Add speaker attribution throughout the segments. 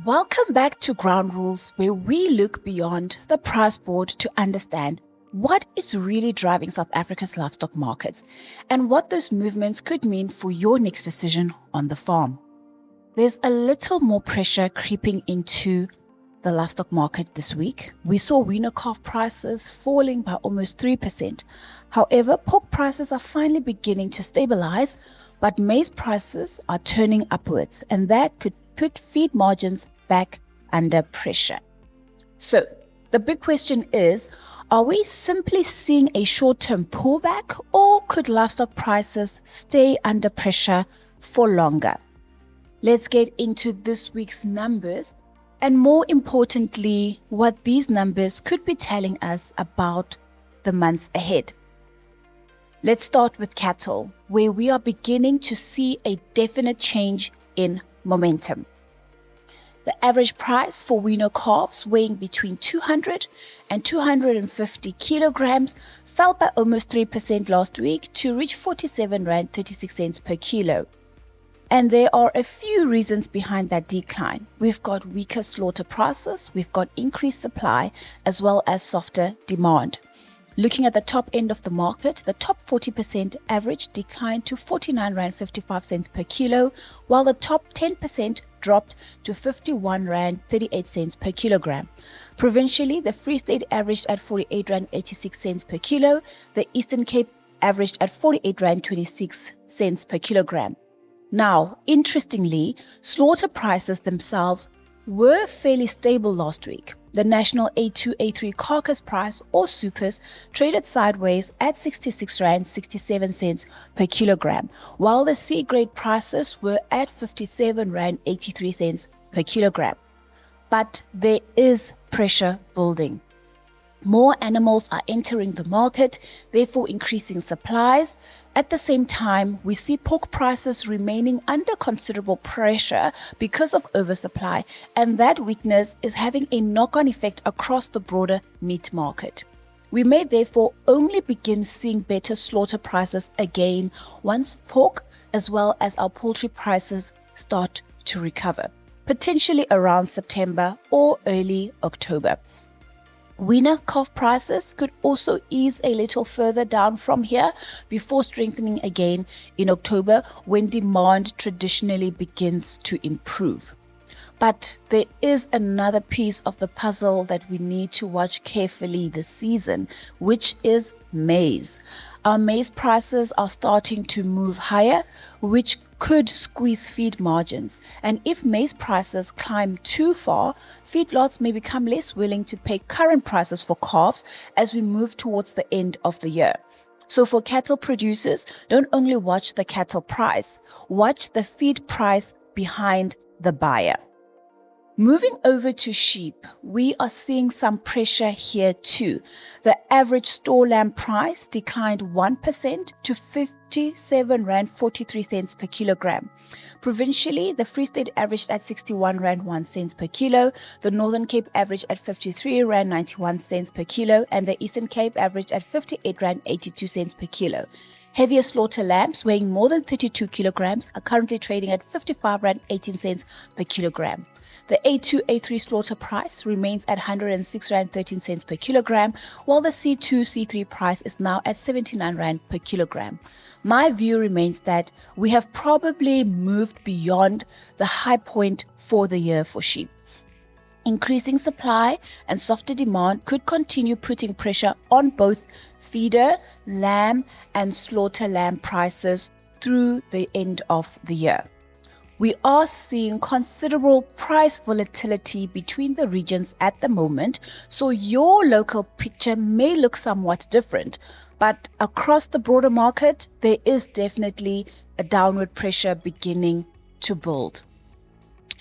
Speaker 1: Welcome back to Ground Rules, where we look beyond the price board to understand what is really driving South Africa's livestock markets and what those movements could mean for your next decision on the farm. There's a little more pressure creeping into the livestock market this week. We saw weaner calf prices falling by almost 3%. However, pork prices are finally beginning to stabilize, but maize prices are turning upwards, and that could put feed margins back under pressure. So the big question is, are we simply seeing a short-term pullback, or could livestock prices stay under pressure for longer? Let's get into this week's numbers, and more importantly, what these numbers could be telling us about the months ahead. Let's start with cattle, where we are beginning to see a definite change in momentum. The average price for weaner calves weighing between 200 and 250 kilograms fell by almost 3% last week to reach 47 Rand 36 cents per kilo. And there are a few reasons behind that decline. We've got weaker slaughter prices, we've got increased supply, as well as softer demand. Looking at the top end of the market, the top 40% average declined to 49 Rand 55 cents per kilo, while the top 10% dropped to 51 Rand 38 cents per kilogram. Provincially, the Free State averaged at 48 Rand 86 cents per kilo, the Eastern Cape averaged at 48 Rand 26 cents per kilogram. Now, interestingly, slaughter prices themselves were fairly stable last week. The national A2, A3 carcass price, or supers, traded sideways at 66 Rand 67 cents per kilogram, while the C-grade prices were at 57 Rand 83 cents per kilogram. But there is pressure building. More animals are entering the market, therefore increasing supplies. At the same time, we see pork prices remaining under considerable pressure because of oversupply, and that weakness is having a knock-on effect across the broader meat market. We may therefore only begin seeing better slaughter prices again once pork as well as our poultry prices start to recover, potentially around September or early October. Weaner calf prices could also ease a little further down from here before strengthening again in October, when demand traditionally begins to improve. But there is another piece of the puzzle that we need to watch carefully this season, which is maize. Our maize prices are starting to move higher, which could squeeze feed margins. And if maize prices climb too far, feedlots may become less willing to pay current prices for calves as we move towards the end of the year. So for cattle producers, don't only watch the cattle price, watch the feed price behind the buyer. Moving over to sheep, we are seeing some pressure here too. The average store lamb price declined 1% to 57 Rand 43 cents per kilogram. Provincially, the Free State averaged at 61 Rand 1 cents per kilo, the Northern Cape averaged at 53 Rand 91 cents per kilo, and the Eastern Cape averaged at 58 Rand 82 cents per kilo. Heavier slaughter lambs weighing more than 32 kilograms are currently trading at 55 Rand 18 cents per kilogram. The A2, A3 slaughter price remains at 106 Rand 13 cents per kilogram, while the C2, C3 price is now at 79 Rand per kilogram. My view remains that we have probably moved beyond the high point for the year for sheep. Increasing supply and softer demand could continue putting pressure on both feeder, lamb, and slaughter lamb prices through the end of the year. We are seeing considerable price volatility between the regions at the moment, so your local picture may look somewhat different. But across the broader market, there is definitely a downward pressure beginning to build.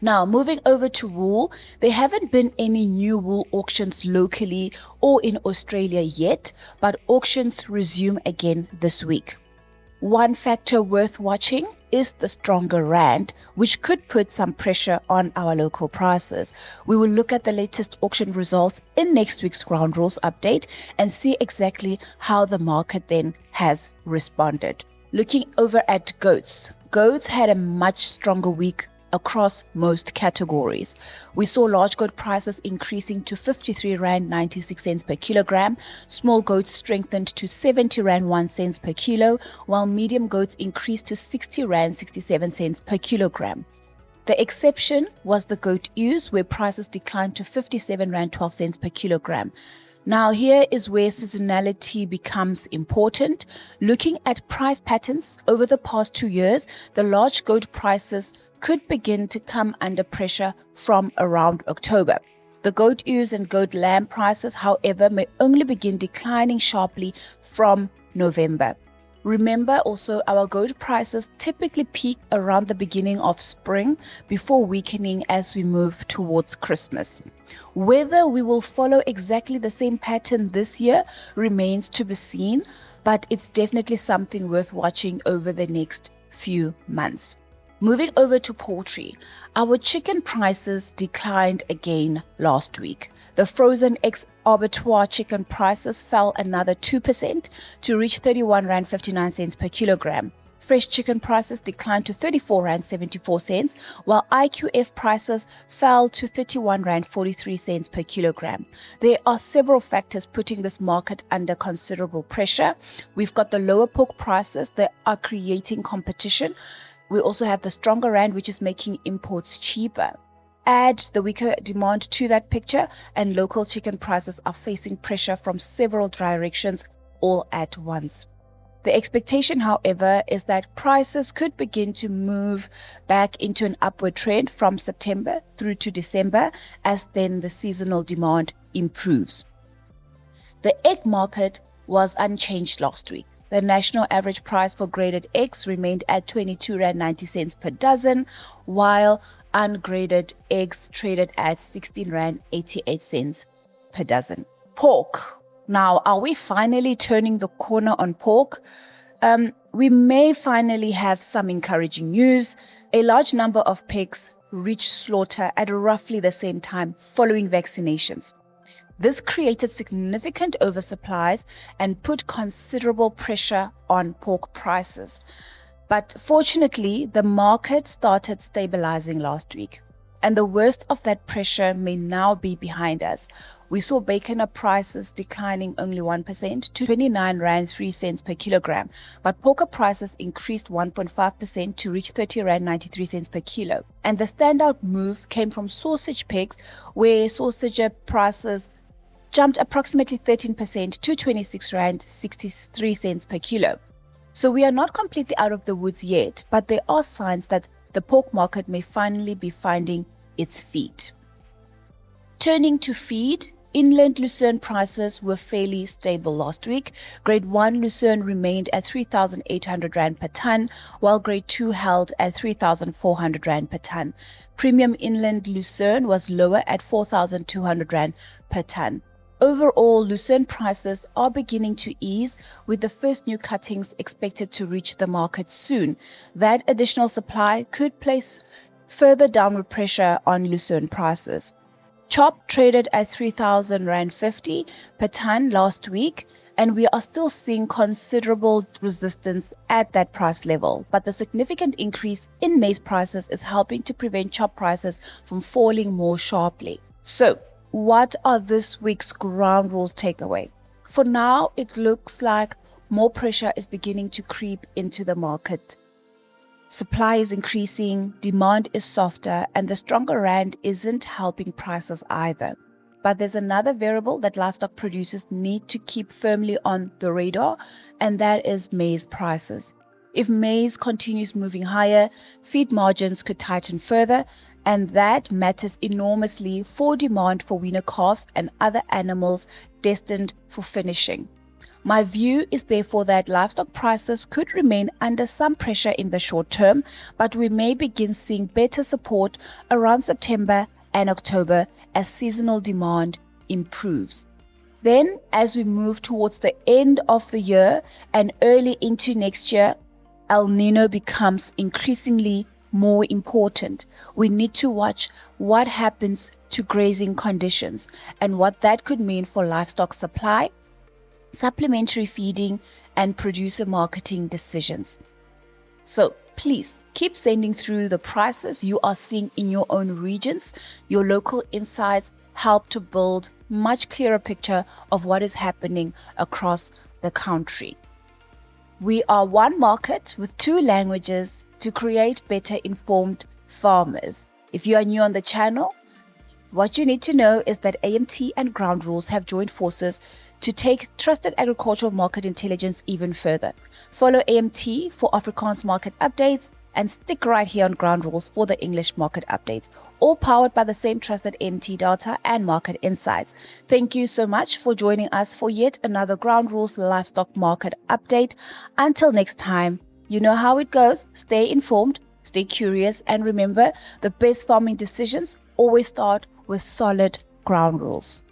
Speaker 1: Now, moving over to wool, there haven't been any new wool auctions locally or in Australia yet, but auctions resume again this week. One factor worth watching is the stronger rand, which could put some pressure on our local prices. We will look at the latest auction results in next week's Ground Rules update and see exactly how the market then has responded. Looking over at goats. Goats had a much stronger week across most categories. We saw large goat prices increasing to 53 Rand 96 cents per kilogram, small goats strengthened to 70 Rand 1 cents per kilo, while medium goats increased to 60 Rand 67 cents per kilogram. The exception was the goat ewes, where prices declined to 57 Rand 12 cents per kilogram. Now, here is where seasonality becomes important. Looking at price patterns over the past 2 years, the large goat prices could begin to come under pressure from around October. The goat ewes and goat lamb prices, however, may only begin declining sharply from November. Remember also, our goat prices typically peak around the beginning of spring before weakening as we move towards Christmas. Whether we will follow exactly the same pattern this year remains to be seen, but it's definitely something worth watching over the next few months. Moving over to poultry, our chicken prices declined again last week. The frozen ex-abattoir chicken prices fell another 2% to reach 31 Rand 59 cents per kilogram. Fresh chicken prices declined to 34 Rand 74 cents, while IQF prices fell to 31 Rand 43 cents per kilogram. There are several factors putting this market under considerable pressure. We've got the lower pork prices that are creating competition. We also have the stronger rand, which is making imports cheaper. Add the weaker demand to that picture, and local chicken prices are facing pressure from several directions all at once. The expectation, however, is that prices could begin to move back into an upward trend from September through to December, as then the seasonal demand improves. The egg market was unchanged last week. The national average price for graded eggs remained at 22 Rand 90 cents per dozen, while ungraded eggs traded at 16 Rand 88 cents per dozen. Pork. Now, are we finally turning the corner on pork? We may finally have some encouraging news. A large number of pigs reached slaughter at roughly the same time following vaccinations. This created significant oversupplies and put considerable pressure on pork prices. But fortunately, the market started stabilizing last week, and the worst of that pressure may now be behind us. We saw bacon prices declining only 1% to 29 Rand 3 cents per kilogram, but pork prices increased 1.5% to reach 30 Rand 93 cents per kilo. And the standout move came from sausage pigs, where sausage prices jumped approximately 13% to 26 Rand 63 cents per kilo. So we are not completely out of the woods yet, but there are signs that the pork market may finally be finding its feet. Turning to feed, inland lucerne prices were fairly stable last week. Grade 1 lucerne remained at 3,800 Rand per ton, while Grade 2 held at 3,400 Rand per ton. Premium inland lucerne was lower at 4,200 Rand per ton. Overall, lucerne prices are beginning to ease, with the first new cuttings expected to reach the market soon. That additional supply could place further downward pressure on lucerne prices. Chop traded at 3,000 Rand 50 per ton last week, and we are still seeing considerable resistance at that price level. But the significant increase in maize prices is helping to prevent chop prices from falling more sharply. So, what are this week's ground rules takeaway? For now, it looks like more pressure is beginning to creep into the market. Supply is increasing, demand is softer, and the stronger rand isn't helping prices either. But there's another variable that livestock producers need to keep firmly on the radar, and that is maize prices. If maize continues moving higher, feed margins could tighten further, and that matters enormously for demand for weaner calves and other animals destined for finishing. My view is therefore that livestock prices could remain under some pressure in the short term, but we may begin seeing better support around September and October as seasonal demand improves. Then, as we move towards the end of the year and early into next year, El Nino becomes increasingly more important. We need to watch what happens to grazing conditions and what that could mean for livestock supply, supplementary feeding, and producer marketing decisions. So, Please keep sending through the prices you are seeing in your own regions. Your local insights help to build much clearer picture of what is happening across the country. We are one market with two languages to create better informed farmers. If you are new on the channel, what you need to know is that AMT and Ground Rules have joined forces to take trusted agricultural market intelligence even further. Follow AMT for Afrikaans market updates and stick right here on Ground Rules for the English market updates, all powered by the same trusted AMT data and market insights. Thank you so much for joining us for yet another Ground Rules Livestock Market update. Until next time, you know how it goes. Stay informed, stay curious, and remember, the best farming decisions always start with solid ground rules.